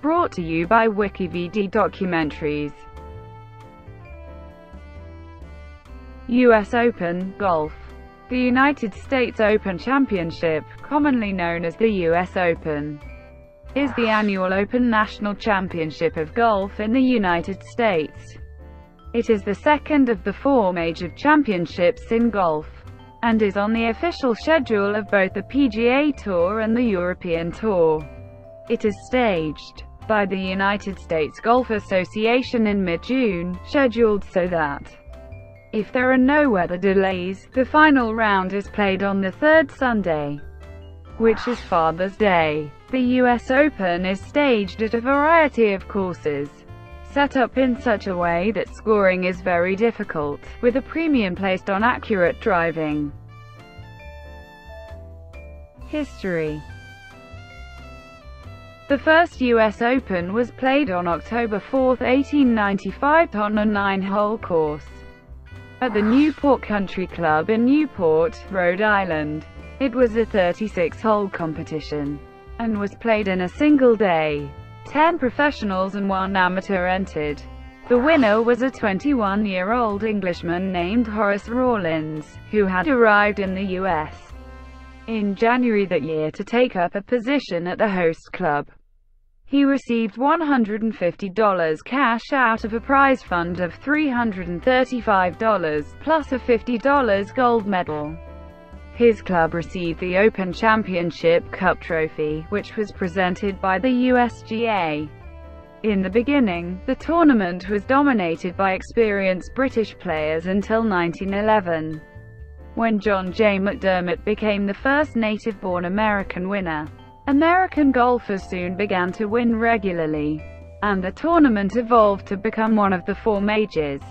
brought to you by WikiVidi Documentaries. US Open, Golf. The United States Open Championship, commonly known as the US Open, is the annual Open National Championship of golf in the United States. It is the second of the four major championships in golf, and is on the official schedule of both the PGA Tour and the European Tour. It is staged by the United States Golf Association in mid-June, scheduled so that, if there are no weather delays, the final round is played on the third Sunday, which is Father's Day. The US Open is staged at a variety of courses, set up in such a way that scoring is very difficult, with a premium placed on accurate driving. History. The first US Open was played on October 4, 1895 on a 9-hole course at the Newport Country Club in Newport, Rhode Island. It was a 36-hole competition, and was played in a single day. 10 professionals and 1 amateur entered. The winner was a 21-year-old Englishman named Horace Rawlins, who had arrived in the U.S. in January that year to take up a position at the host club. He received $150 cash out of a prize fund of $335, plus a $50 gold medal. His club received the Open Championship Cup trophy, which was presented by the USGA. In the beginning, the tournament was dominated by experienced British players until 1911, when John J. McDermott became the first native-born American winner. American golfers soon began to win regularly, and the tournament evolved to become one of the 4 majors.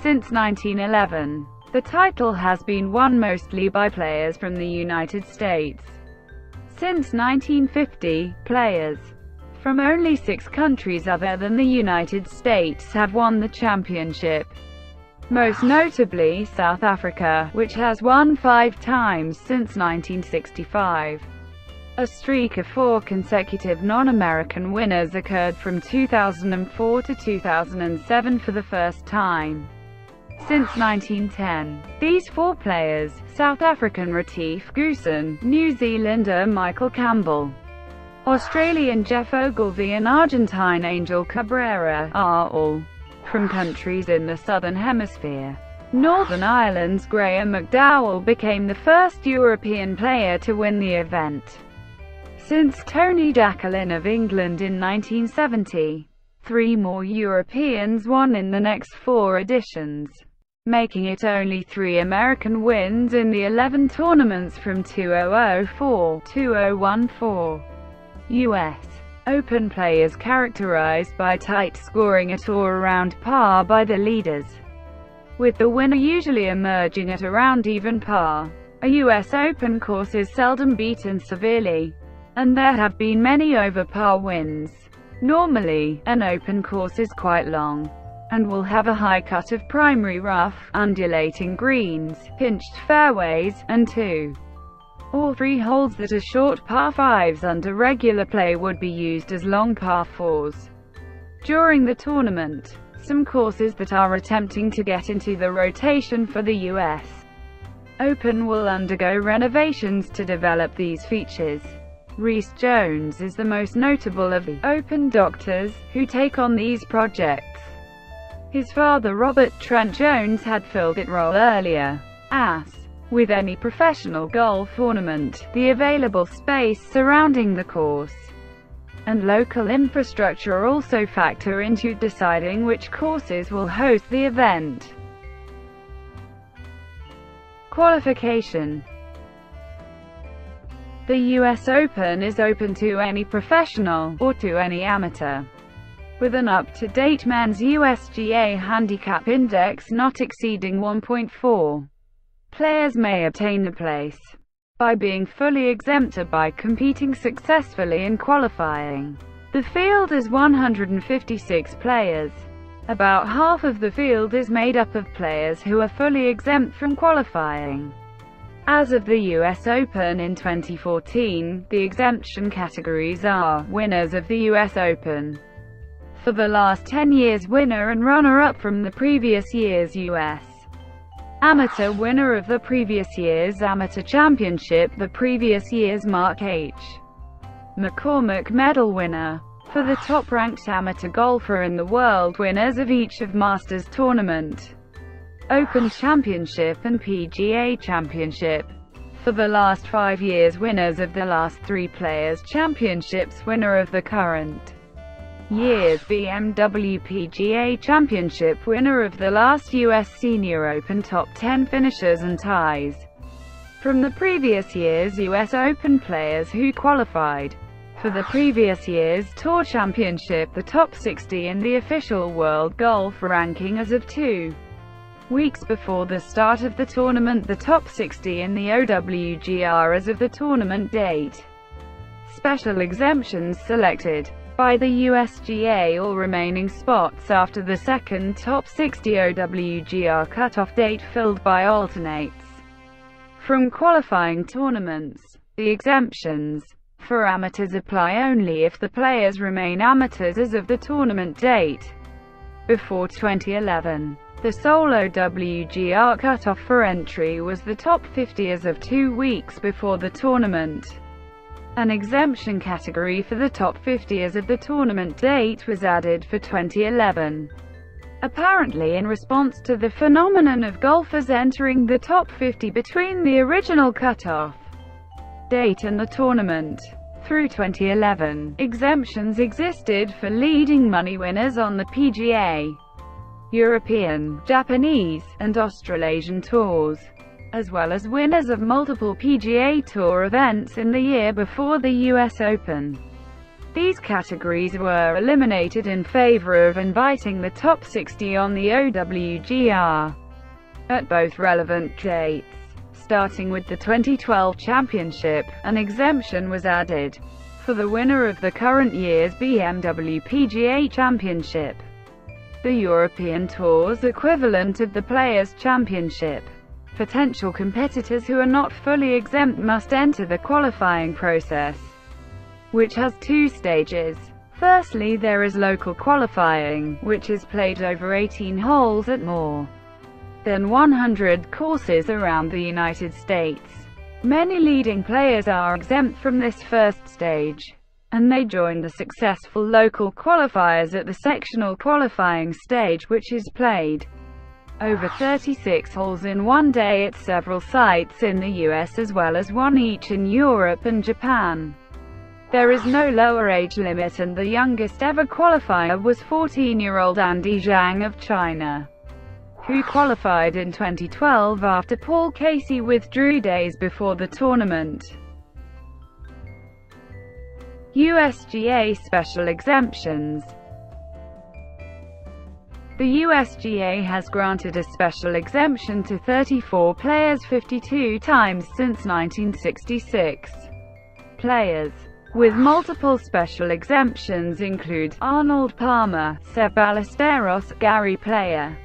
Since 1911, the title has been won mostly by players from the United States. Since 1950, players from only 6 countries other than the United States have won the championship, most notably South Africa, which has won 5 times since 1965. A streak of 4 consecutive non-American winners occurred from 2004 to 2007 for the first time since 1910. These 4 players, South African Retief Goosen, New Zealander Michael Campbell, Australian Jeff Ogilvy and Argentine Angel Cabrera, are all from countries in the Southern Hemisphere. Northern Ireland's Graham McDowell became the first European player to win the event since Tony Jacquelin of England in 1970. 3 more Europeans won in the next 4 editions, making it only 3 American wins in the 11 tournaments from 2004-2014. US Open play is characterized by tight scoring at or around par by the leaders, with the winner usually emerging at around even par. A US Open course is seldom beaten severely, and there have been many over-par wins. Normally, an open course is quite long, and will have a high cut of primary rough, undulating greens, pinched fairways, and 2 or 3 holes that are short par 5s under regular play would be used as long par 4s. During the tournament, some courses that are attempting to get into the rotation for the US Open will undergo renovations to develop these features. Rees Jones is the most notable of the Open doctors who take on these projects. His father Robert Trent Jones had filled that role earlier. As with any professional golf tournament, the available space surrounding the course and local infrastructure also factor into deciding which courses will host the event. Qualification. The US Open is open to any professional, or to any amateur, with an up-to-date men's USGA handicap index not exceeding 1.4. Players may obtain a place by being fully exempted by competing successfully in qualifying. The field is 156 players. About half of the field is made up of players who are fully exempt from qualifying. As of the US Open in 2014, the exemption categories are: winners of the US Open for the last 10 years, winner and runner-up from the previous year's US Amateur, winner of the previous year's Amateur Championship, the previous year's Mark H. McCormack Medal winner. For the top-ranked amateur golfer in the world, winners of each of Masters Tournament, Open Championship and PGA Championship. For the last 5 years, winners of the last 3 Players' Championships, winner of the current year's BMW PGA Championship, winner of the last US Senior Open, top 10 finishers and ties from the previous year's US Open, players who qualified for the previous year's Tour Championship, the top 60 in the official World Golf Ranking as of 2 weeks before the start of the tournament, the top 60 in the OWGR as of the tournament date. Special exemptions selected by the USGA: all remaining spots after the second top 60 OWGR cutoff date filled by alternates from qualifying tournaments. The exemptions for amateurs apply only if the players remain amateurs as of the tournament date. Before 2011, the sole OWGR cutoff for entry was the top 50 as of 2 weeks before the tournament. An exemption category for the top 50 as of the tournament date was added for 2011, apparently in response to the phenomenon of golfers entering the top 50 between the original cutoff date and the tournament. Through 2011, exemptions existed for leading money winners on the PGA, European, Japanese, and Australasian tours, as well as winners of multiple PGA Tour events in the year before the US Open. These categories were eliminated in favor of inviting the top 60 on the OWGR at both relevant dates. Starting with the 2012 championship, an exemption was added for the winner of the current year's BMW PGA Championship, the European Tour's equivalent of the Players' Championship. Potential competitors who are not fully exempt must enter the qualifying process, which has 2 stages. Firstly, there is local qualifying, which is played over 18 holes at more than 100 courses around the United States. Many leading players are exempt from this first stage, and they join the successful local qualifiers at the sectional qualifying stage, which is played over 36 holes in one day at several sites in the US as well as one each in Europe and Japan. There is no lower age limit, and the youngest ever qualifier was 14-year-old Andy Zhang of China, who qualified in 2012 after Paul Casey withdrew days before the tournament. USGA special exemptions. The USGA has granted a special exemption to 34 players 52 times since 1966. Players with multiple special exemptions include Arnold Palmer, Seb Ballesteros, Gary Player,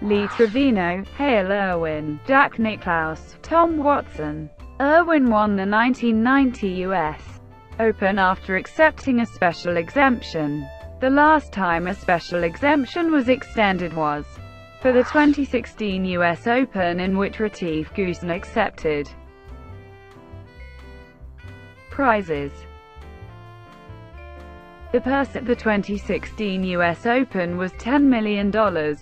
Lee Trevino, Hale Irwin, Jack Nicklaus, Tom Watson. Irwin won the 1990 US Open after accepting a special exemption. The last time a special exemption was extended was for the 2016 US Open, in which Retief Goosen accepted. Prizes. The purse at the 2016 US Open was $10 million,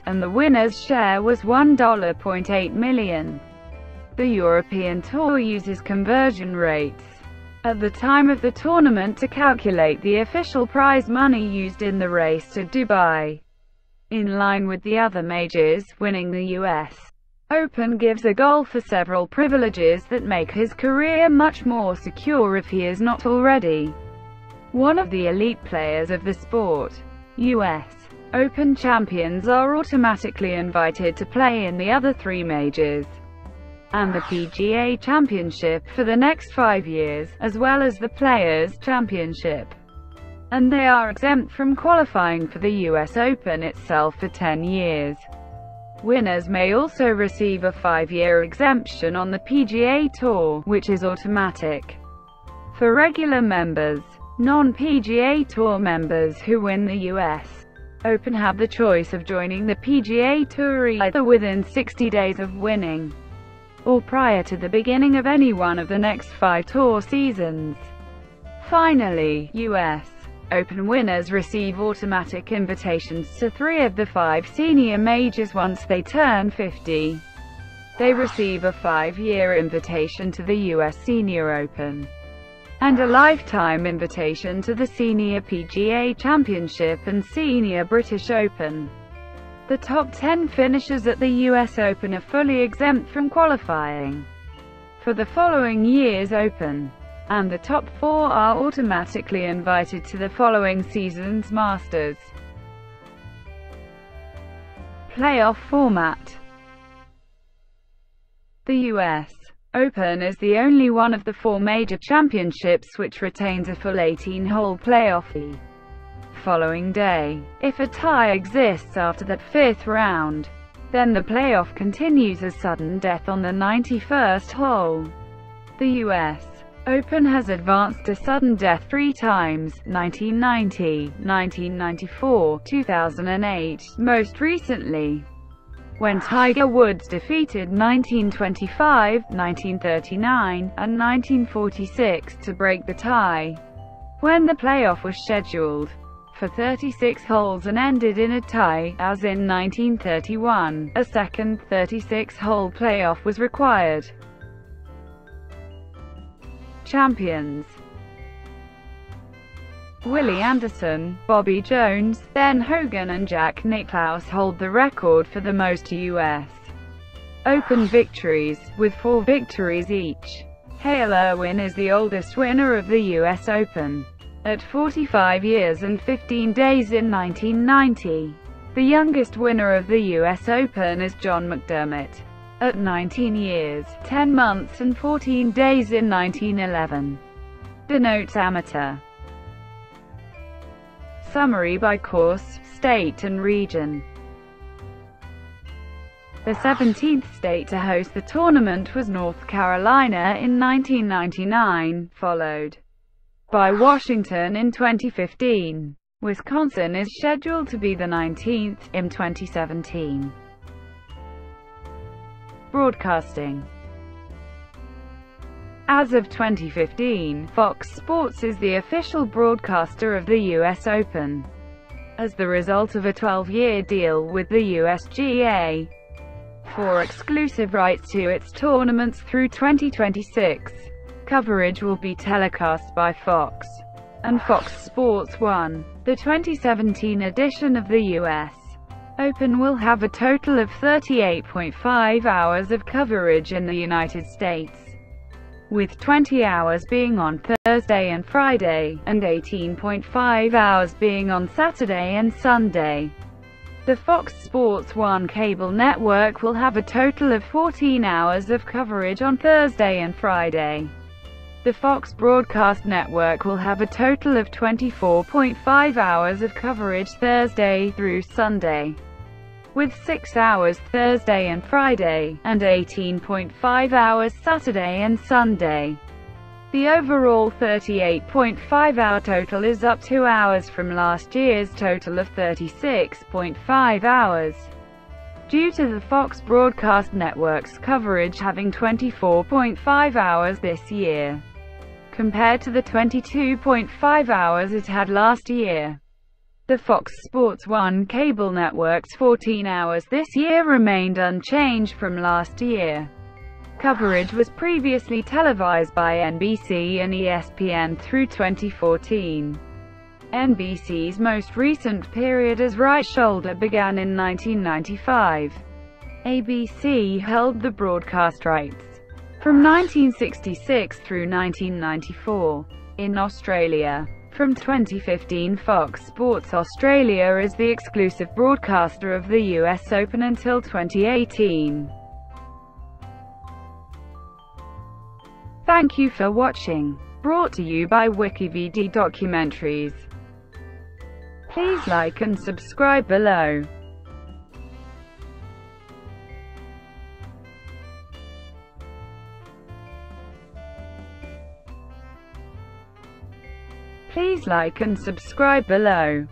and the winner's share was $1.8 million. The European Tour uses conversion rates at the time of the tournament to calculate the official prize money used in the race to Dubai. In line with the other majors, winning the US Open gives a golfer several privileges that make his career much more secure if he is not already one of the elite players of the sport. US Open champions are automatically invited to play in the other 3 majors and the PGA Championship for the next 5 years, as well as the Players' Championship, and they are exempt from qualifying for the US Open itself for 10 years. Winners may also receive a 5-year exemption on the PGA Tour, which is automatic. For regular members, non-PGA Tour members who win the US Open have the choice of joining the PGA Tour either within 60 days of winning, or prior to the beginning of any one of the next 5 tour seasons. Finally, US Open winners receive automatic invitations to 3 of the 5 senior majors once they turn 50. They receive a 5-year invitation to the US Senior Open, and a lifetime invitation to the Senior PGA Championship and Senior British Open. The top 10 finishers at the US Open are fully exempt from qualifying for the following year's Open, and the top 4 are automatically invited to the following season's Masters. Playoff format. The US Open is the only one of the 4 major championships which retains a full 18-hole playoff the following day. If a tie exists after that 5th round, then the playoff continues as sudden death on the 91st hole. The US Open has advanced to sudden death 3 times, 1990, 1994, 2008, most recently, when Tiger Woods defeated 1925, 1939, and 1946 to break the tie, when the playoff was scheduled for 36 holes and ended in a tie. As in 1931, a second 36-hole playoff was required. Champions: Willie Anderson, Bobby Jones, Ben Hogan and Jack Nicklaus hold the record for the most US Open victories, with 4 victories each. Hale Irwin is the oldest winner of the US Open, at 45 years and 15 days in 1990. The youngest winner of the US Open is John McDermott, at 19 years, 10 months and 14 days in 1911. Denotes amateur. Summary by course, state and region. The 17th state to host the tournament was North Carolina in 1999, followed by Washington in 2015. Wisconsin is scheduled to be the 19th, in 2017. Broadcasting. As of 2015, Fox Sports is the official broadcaster of the US Open, as the result of a 12-year deal with the USGA for exclusive rights to its tournaments through 2026. Coverage will be telecast by Fox and Fox Sports 1. The 2017 edition of the US Open will have a total of 38.5 hours of coverage in the United States, with 20 hours being on Thursday and Friday, and 18.5 hours being on Saturday and Sunday. The Fox Sports 1 cable network will have a total of 14 hours of coverage on Thursday and Friday. The Fox Broadcast Network will have a total of 24.5 hours of coverage Thursday through Sunday, with 6 hours Thursday and Friday, and 18.5 hours Saturday and Sunday. The overall 38.5-hour total is up 2 hours from last year's total of 36.5 hours, due to the Fox Broadcast Network's coverage having 24.5 hours this year, compared to the 22.5 hours it had last year. The Fox Sports 1 cable network's 14 hours this year remained unchanged from last year. Coverage was previously televised by NBC and ESPN through 2014. NBC's most recent period as right shoulder began in 1995. ABC held the broadcast rights from 1966 through 1994. In Australia, from 2015, Fox Sports Australia is the exclusive broadcaster of the US Open until 2018. Thank you for watching. Brought to you by WikiVidi Documentaries. Please like and subscribe below. like and subscribe below.